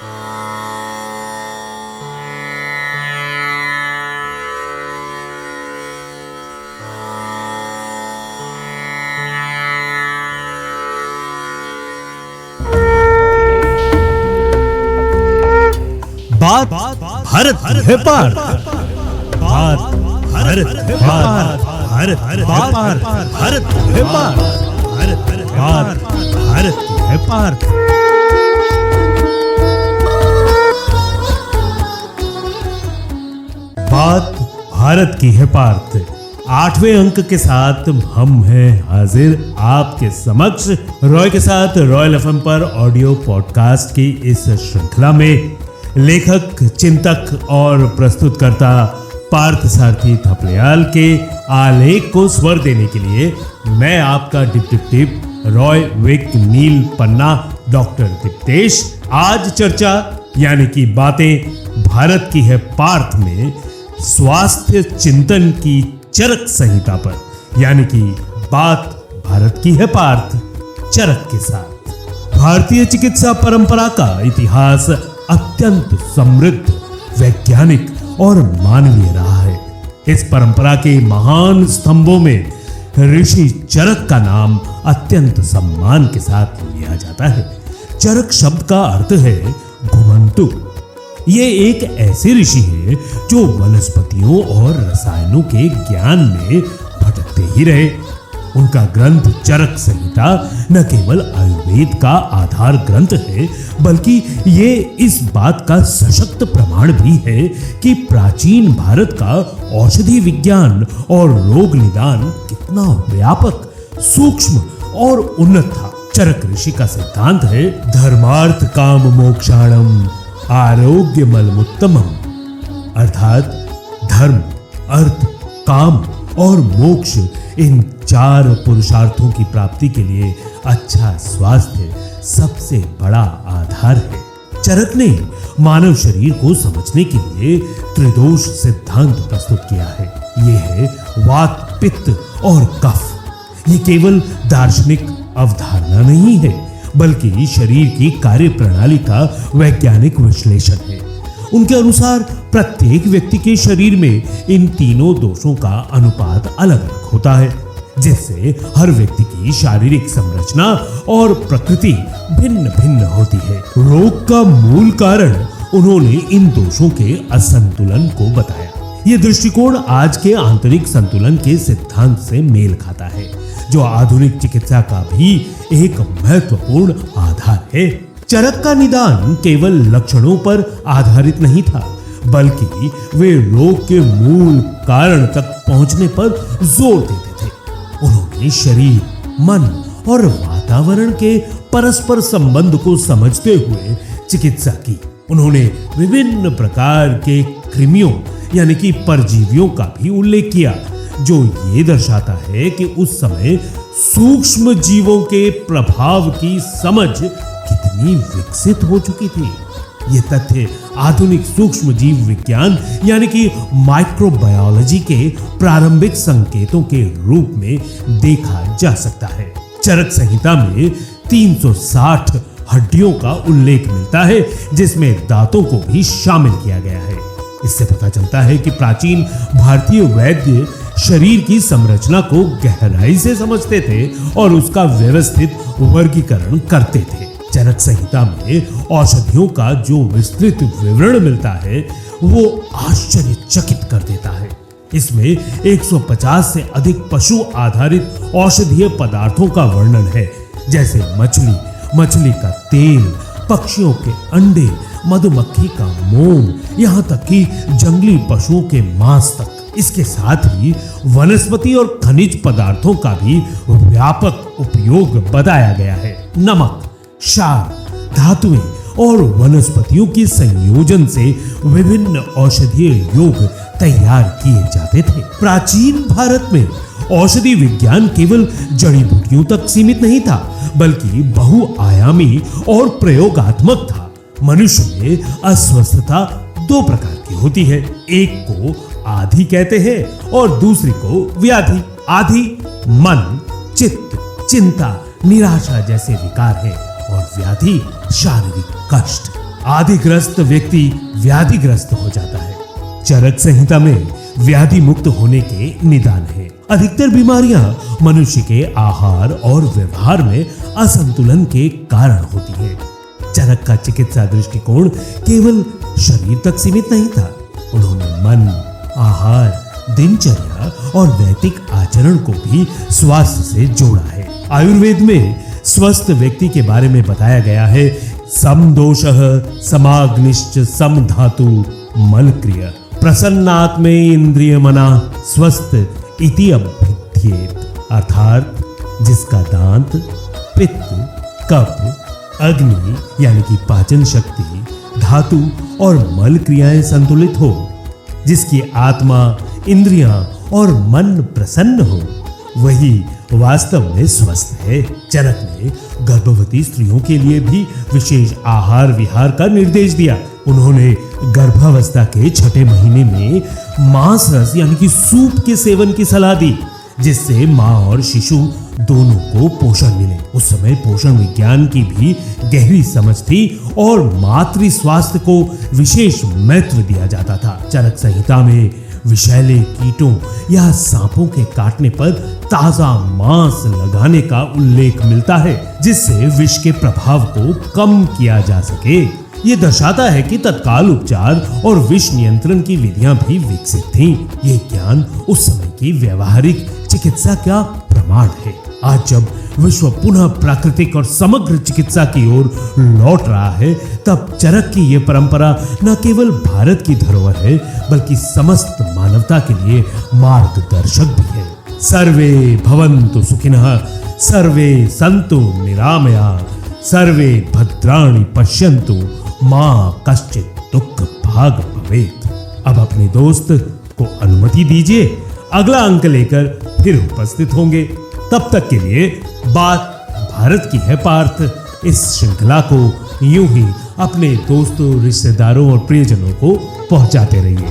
बात भारत है पार, बात भारत है पार, भारत है पार, बात भारत है पार। बात भारत की है पार्थ। 8वें अंक के साथ हम हैं हाजिर आपके समक्ष रॉय के साथ रॉयल एफएम पर ऑडियो पॉडकास्ट की इस श्रृंखला में लेखक, चिंतक और प्रस्तुतकर्ता पार्थ सारथी थपलियाल के आलेख को स्वर देने के लिए मैं आपका डिप रॉय विक नील पन्ना डॉक्टर दीप्तेश आज चर्चा यानी कि बातें भारत की है पार्थ में स्वास्थ्य चिंतन की चरक संहिता पर यानी कि बात भारत की है पार्थ चरक के साथ। भारतीय चिकित्सा परंपरा का इतिहास अत्यंत समृद्ध, वैज्ञानिक और मानवीय रहा है। इस परंपरा के महान स्तंभों में ऋषि चरक का नाम अत्यंत सम्मान के साथ लिया जाता है। चरक शब्द का अर्थ है घुमंतु। ये एक ऐसे ऋषि है जो वनस्पतियों और रसायनों के ज्ञान में भटकते ही रहे। उनका ग्रंथ चरक संहिता न केवल आयुर्वेद का आधार ग्रंथ है बल्कि ये इस बात का सशक्त प्रमाण भी है कि प्राचीन भारत का औषधि विज्ञान और रोग निदान कितना व्यापक, सूक्ष्म और उन्नत था। चरक ऋषि का सिद्धांत है धर्मार्थ काम मोक्षाणम आरोग्यमलमुत्तमम, अर्थात धर्म, अर्थ, काम और मोक्ष इन 4 पुरुषार्थों की प्राप्ति के लिए अच्छा स्वास्थ्य सबसे बड़ा आधार है। चरक ने मानव शरीर को समझने के लिए त्रिदोष सिद्धांत प्रस्तुत किया है। ये है वात, पित्त और कफ। ये केवल दार्शनिक अवधारणा नहीं है बल्कि शरीर की कार्य प्रणाली का वैज्ञानिक विश्लेषण है। उनके अनुसार प्रत्येक व्यक्ति के शरीर में इन तीनों दोषों का अनुपात अलग अलग होता है, जिससे हर व्यक्ति की शारीरिक संरचना और प्रकृति भिन्न भिन्न होती है। रोग का मूल कारण उन्होंने इन दोषों के असंतुलन को बताया। यह दृष्टिकोण आज के आंतरिक संतुलन के सिद्धांत से मेल खाता है, जो आधुनिक चिकित्सा का भी एक महत्वपूर्ण आधार है। चरक का निदान केवल लक्षणों पर आधारित नहीं था बल्कि वे रोग के मूल कारण तक पहुंचने पर जोर देते थे। उन्होंने शरीर, मन और वातावरण के परस्पर संबंध को समझते हुए चिकित्सा की। उन्होंने विभिन्न प्रकार के कृमियों यानी कि परजीवियों का भी उल्लेख किया, जो ये दर्शाता है कि उस समय सूक्ष्म जीवों के प्रभाव की समझ कितनी विकसित हो चुकी थी। ये तथ्य आधुनिक सूक्ष्म जीव विज्ञान यानी कि माइक्रोबायोलॉजी के प्रारंभिक संकेतों के रूप में देखा जा सकता है। चरक संहिता में 360 हड्डियों का उल्लेख मिलता है, जिसमें दांतों को भी शामिल किया गया है। इससे पता चलता है कि प्राचीन भारतीय वैद्य शरीर की संरचना को गहराई से समझते थे और उसका व्यवस्थित वर्गीकरण करते थे। चरक संहिता में औषधियों का जो विस्तृत विवरण मिलता है वो आश्चर्यचकित कर देता है। इसमें 150 से अधिक पशु आधारित औषधीय पदार्थों का वर्णन है, जैसे मछली का तेल, पक्षियों के अंडे, मधुमक्खी का मोम, यहाँ तक कि जंगली पशुओं के मांस तक। इसके साथ ही वनस्पति और खनिज पदार्थों का भी व्यापक उपयोग बताया गया है। नमक, क्षार, धातुएं और वनस्पतियों के संयोजन से विभिन्न औषधीय योग तैयार किए जाते थे। प्राचीन भारत में औषधि विज्ञान केवल जड़ी बूटियों तक सीमित नहीं था बल्कि बहुआयामी और प्रयोगात्मक था। मनुष्य में अस्वस्थता 2 प्रकार की होती है, एक को आधि कहते हैं और दूसरी को व्याधि। आधि मन, चित्त, चिंता, निराशा जैसे विकार है और व्याधि शारीरिक कष्ट। आदिग्रस्त व्यक्ति व्याधिग्रस्त हो जाता है। चरक संहिता में व्याधि मुक्त होने के निदान है। अधिकतर बीमारियां मनुष्य के आहार और व्यवहार में असंतुलन के कारण होती है। चरक का चिकित्सा दृष्टिकोण केवल शरीर तक सीमित नहीं था। उन्होंने मन, आहार, दिनचर्या और नैतिक आचरण को भी स्वास्थ्य से जोड़ा है। आयुर्वेद में स्वस्थ व्यक्ति के बारे में बताया गया है, समदोषः समाग्निश्च समधातु मलक्रिय प्रसन्नात्मे इंद्रिय मना स्वस्थ इति अभिध्येत। अर्थात जिसका दांत, पित्त, कफ, अग्नि यानी कि पाचन शक्ति, धातु और मल क्रियाएं संतुलित हो, जिसकी आत्मा, इंद्रियां और मन प्रसन्न हो, वही वास्तव में स्वस्थ है। चरक ने गर्भवती स्त्रियों के लिए भी विशेष आहार विहार का निर्देश दिया। उन्होंने गर्भावस्था के 6ठे महीने में मांस रस यानी कि सूप के सेवन की सलाह दी, जिससे मां और शिशु दोनों को पोषण मिले। उस समय पोषण विज्ञान की भी गहरी समझ थी और मातृ स्वास्थ्य को विशेष महत्व दिया जाता था। चरक संहिता में विषैले कीटों या सांपों के काटने पर ताजा मांस लगाने का उल्लेख मिलता है, जिससे विष के प्रभाव को कम किया जा सके। ये दर्शाता है कि तत्काल उपचार और विष नियंत्रण की विधियां भी विकसित थीं। ये ज्ञान उस समय की व्यवहारिक चिकित्सा का प्रमाण है। आज जब विश्व पुनः प्राकृतिक और समग्र चिकित्सा की ओर लौट रहा है, तब चरक की यह परंपरा न केवल भारत की धरोहर है, बल्कि समस्त मानवता के लिए मार्गदर्शक भी है। सर्वे भवन्तु सुखिनः, सर्वे सन्तु निरामया, सर्वे भद्राणि पश्यन्तु, मां कश्चित् दुःख भाग भवेत्। अब अपने दोस्त को अनुमति दीजिए, अगला अंक लेकर फिर उपस्थित होंगे। तब तक के लिए बात भारत की है पार्थ इस श्रृंखला को यूं ही अपने दोस्तों, रिश्तेदारों और प्रियजनों को पहुंचाते रहिए।